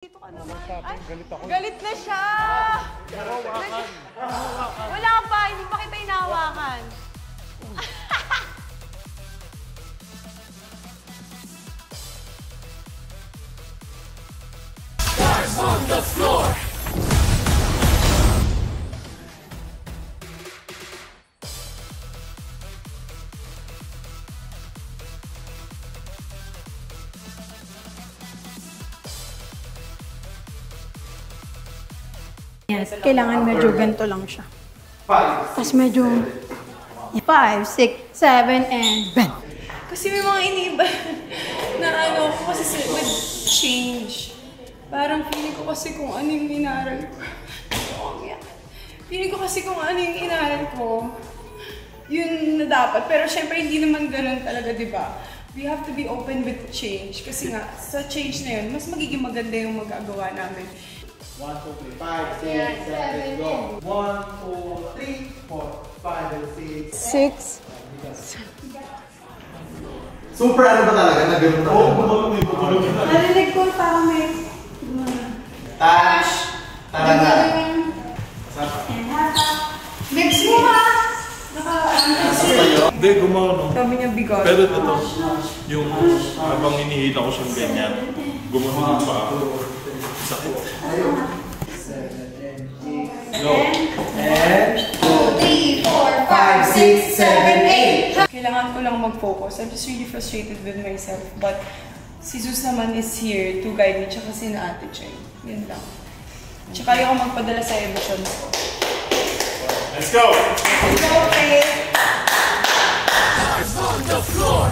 Dito ka naman. Ay, galit ako. Galit na siya! Hawakan. Wala pa, hindi pa kita inahawakan. Stars on the floor! Yes, kailangan medyo ganito lang siya. Tapos medyo 5, 6, 7, and bend. Kasi may mga iniiba na ano ko kasi with change. Parang feeling ko kasi kung ano yung inaral ko. Feeling ko kasi kung ano yung inaral ko, yun na dapat. Pero syempre hindi naman ganun talaga, di ba? We have to be open with change. Kasi nga, sa change na yun, mas magiging maganda yung magagawa namin. 1, 2, 3, 5, 6, 7, go. 1, 2, 3, 4, 5, and 6. 6. Super ano ba talaga? Nagano'n talaga? Oo, gumulong yung gumulong. Narinig ko parang may... Tash! Talaga! Mix mo ha! Hindi, gumulong. Sabi niya bigot. Pero ito, yung habang hinihila ko siyang ganyan, gumulong pa ako. Sakit. Go. And 2, 3, 4, 5, 6, 7, 8. Kailangan ko lang mag-focus. I'm just really frustrated with myself. But si Zeus naman is here to guide me. Tsaka si na Ate Cheng. Yun lang. Tsaka ayoko magpadala sa emotions ko. Let's go! Okay. Stars on the floor!